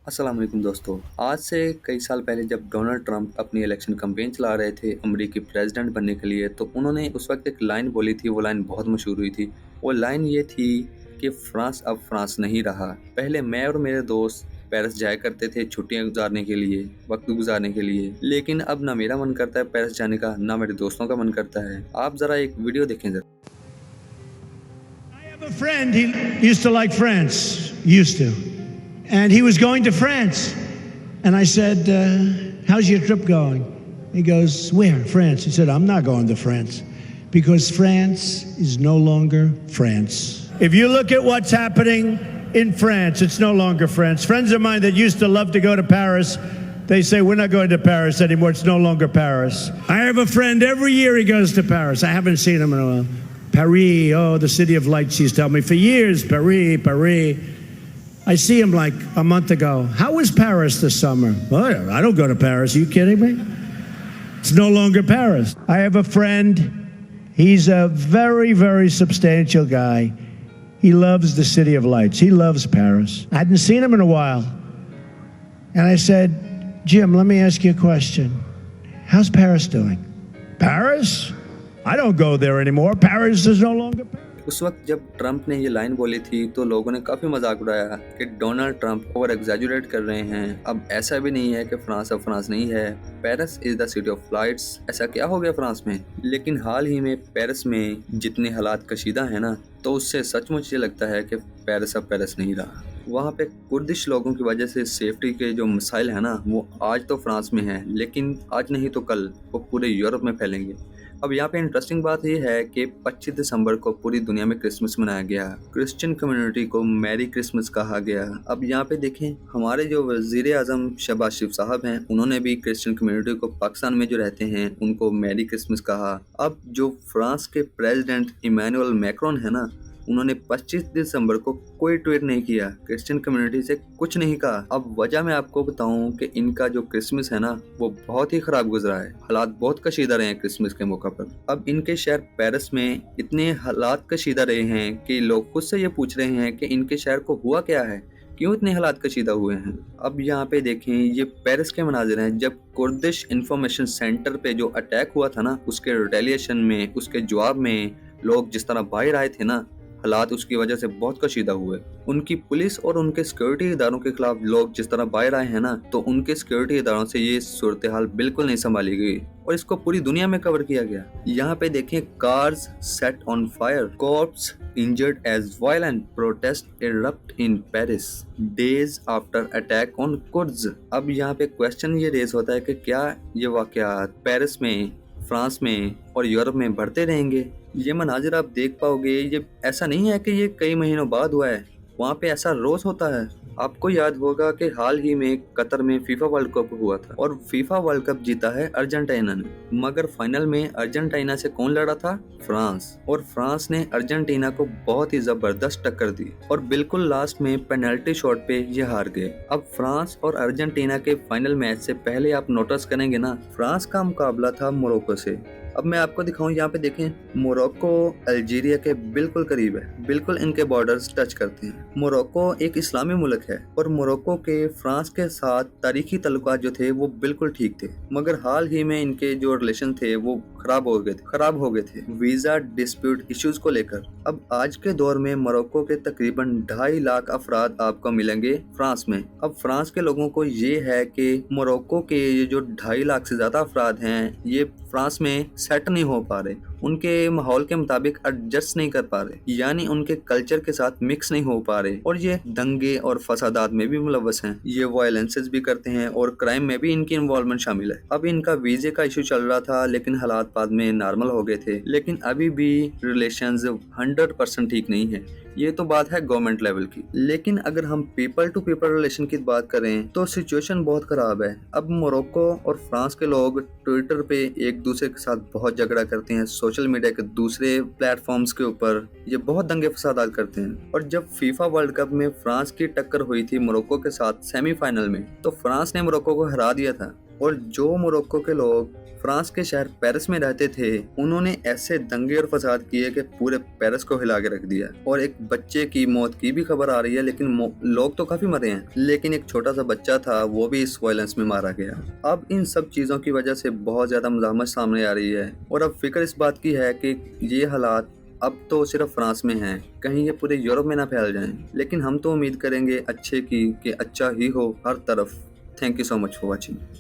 अस्सलाम वालेकुम दोस्तों। आज से कई साल पहले जब डोनाल्ड ट्रंप अपनी इलेक्शन कैंपेन चला रहे थे अमेरिकी प्रेसिडेंट बनने के लिए, तो उन्होंने उस वक्त एक लाइन बोली थी। वो लाइन बहुत मशहूर हुई थी। वो लाइन ये थी कि फ्रांस अब फ्रांस नहीं रहा। पहले मैं और मेरे दोस्त पेरिस जाया करते थे छुट्टियां गुजारने के लिए, वक्त गुजारने के लिए, लेकिन अब ना मेरा मन करता है पेरिस जाने का, ना मेरे दोस्तों का मन करता है। आप जरा एक वीडियो देखें जरा। I have a friend, he used to like France, used to. And he was going to France. And I said, how's your trip going? He goes, where? France. He said, I'm not going to France because France is no longer France. If you look at what's happening in France, it's no longer France. Friends of mine that used to love to go to Paris, they say, we're not going to Paris anymore. It's no longer Paris. I have a friend, every year he goes to Paris. I haven't seen him in a while. Paris, oh, the city of lights, he's telling me for years, Paris, Paris. I see him like a month ago. How was Paris this summer? Oh, I don't go to Paris. Are you kidding me? It's no longer Paris. I have a friend. He's a very, very substantial guy. He loves the city of lights. He loves Paris. I hadn't seen him in a while. And I said, Jim, let me ask you a question. How's Paris doing? Paris? I don't go there anymore. Paris is no longer Paris. उस वक्त जब Trump ने ये line बोली थी तो लोगों ने काफ़ी मजाक उड़ाया कि डोनाल्ड ट्रंप ओवर एग्जैजुरेट कर रहे हैं। अब ऐसा भी नहीं है कि फ्रांस अब फ्रांस नहीं है। Paris is the city of lights. ऐसा क्या हो गया फ्रांस में? लेकिन हाल ही में पेरिस में जितने हालात कशीदा हैं ना, तो उससे सचमुच ये लगता है कि पेरिस अब पेरिस नहीं रहा। वहाँ पे कुर्दिश लोगों की वजह से सेफ्टी के जो मसाइल हैं ना, वो आज तो फ्रांस में हैं, लेकिन आज नहीं तो कल वो पूरे यूरोप में फैलेंगे। अब यहाँ पे इंटरेस्टिंग बात ये है कि 25 दिसंबर को पूरी दुनिया में क्रिसमस मनाया गया। क्रिश्चियन कम्युनिटी को मैरी क्रिसमस कहा गया। अब यहाँ पे देखें, हमारे जो वज़ीर आज़म शहबाज शरीफ साहब हैं, उन्होंने भी क्रिश्चियन कम्युनिटी को, पाकिस्तान में जो रहते हैं, उनको मैरी क्रिसमस कहा। अब जो फ्रांस के प्रेसिडेंट इमैनुअल मैक्रोन है ना, उन्होंने 25 दिसंबर को कोई ट्वीट नहीं किया, क्रिश्चियन कम्युनिटी से कुछ नहीं कहा। अब वजह मैं आपको बताऊं कि इनका जो क्रिसमस है ना, वो बहुत ही खराब गुजरा है। हालात बहुत कशीदा रहे हैं क्रिसमस के मौका पर। अब इनके शहर पेरिस में इतने हालात कशीदा रहे हैं कि लोग खुद से ये पूछ रहे हैं कि इनके शहर को हुआ क्या है, क्यों इतने हालात कशीदा हुए हैं। अब यहाँ पे देखें, ये पेरिस के मनाजिर हैं जब कुर्दिश इंफॉर्मेशन सेंटर पे जो अटैक हुआ था ना, उसके रिटेलिएशन में, उसके जवाब में लोग जिस तरह बाहर आए थे ना, हालात उसकी वजह से बहुत कशीदा हुए। उनकी पुलिस और उनके सिक्योरिटी इदारों के खिलाफ लोग जिस तरह बाहर आए हैं ना, तो उनके सिक्योरिटी इदारों से ये सूरत हाल बिल्कुल नहीं संभाली गई और इसको पूरी दुनिया में कवर किया गया। यहाँ पे देखें, cars set on fire, cops injured as violent protest erupt in Paris days after attack on Kurds. अब यहाँ पे क्वेश्चन ये रेज होता है कि क्या ये वाकयात पेरिस में, फ्रांस में और यूरोप में बढ़ते रहेंगे? ये मनाजिर आप देख पाओगे, ये ऐसा नहीं है कि ये कई महीनों बाद हुआ है। वहाँ पे ऐसा रोज होता है। आपको याद होगा कि हाल ही में कतर में फीफा वर्ल्ड कप हुआ था और फीफा वर्ल्ड कप जीता है अर्जेंटीना ने, मगर फाइनल में अर्जेंटीना से कौन लड़ा था? फ्रांस। और फ्रांस ने अर्जेंटीना को बहुत ही जबरदस्त टक्कर दी और बिल्कुल लास्ट में पेनल्टी शॉट पे ये हार गए। अब फ्रांस और अर्जेंटीना के फाइनल मैच से पहले आप नोटिस करेंगे ना, फ्रांस का मुकाबला था मोरक्को से। अब मैं आपको दिखाऊं, यहाँ पे देखें, मोरक्को अल्जीरिया के बिल्कुल करीब है, बिल्कुल इनके बॉर्डर्स टच करते हैं। मोरक्को एक इस्लामी मुल्क है और मोरक्को के फ्रांस के साथ तारीखी तल्लुकात जो थे वो बिल्कुल ठीक थे, मगर हाल ही में इनके जो रिलेशन थे वो खराब हो गए थे वीजा डिस्प्यूट इश्यूज को लेकर। अब आज के दौर में मोरक्को के तकरीबन 2.5 लाख अफराद आपको मिलेंगे फ्रांस में। अब फ्रांस के लोगों को ये है कि मोरक्को के ये जो 2.5 लाख से ज्यादा अफराद हैं, ये फ्रांस में सेट नहीं हो पा रहे, उनके माहौल के मुताबिक एडजस्ट नहीं कर पा रहे, यानी उनके कल्चर के साथ मिक्स नहीं हो पा रहे, और ये दंगे और फसादात में भी मुलव्वस हैं। ये वायलेंसेस भी करते हैं और क्राइम में भी इनकी इन्वॉल्वमेंट शामिल है। अब इनका वीजे का इशू चल रहा था, लेकिन हालात बाद में नॉर्मल हो गए थे, लेकिन अभी भी रिलेशंस 100% ठीक नहीं है। ये तो बात है गवर्नमेंट लेवल की, लेकिन अगर हम पीपल टू पीपल रिलेशन की बात करें तो सिचुएशन बहुत खराब है। अब मोरक्को और फ्रांस के लोग ट्विटर पे एक दूसरे के साथ बहुत झगड़ा करते हैं, सोशल मीडिया के दूसरे प्लेटफॉर्म्स के ऊपर ये बहुत दंगे फसादात करते हैं। और जब फीफा वर्ल्ड कप में फ्रांस की टक्कर हुई थी मोरक्को के साथ सेमीफाइनल में, तो फ्रांस ने मोरक्को को हरा दिया था। اور جو موروکو کے لوگ فرانس کے شہر پیرس میں رہتے تھے انہوں نے ایسے دنگے اور فساد کیے کہ پورے پیرس کو ہلا کے رکھ دیا، اور ایک بچے کی موت کی بھی خبر آ رہی ہے، لیکن لوگ تو کافی مرے ہیں، لیکن ایک چھوٹا سا بچہ تھا وہ بھی اس وائلنس میں مارا گیا۔ اب ان سب چیزوں کی وجہ سے بہت زیادہ مزاحمت سامنے آ رہی ہے، اور اب فکر اس بات کی ہے کہ یہ حالات اب تو صرف فرانس میں ہیں، کہیں یہ پورے یورپ میں نہ پھیل جائیں، لیکن ہم تو امید کریں گے اچھے کی کہ اچھا ہی ہو ہر طرف۔ Thank you so much for watching.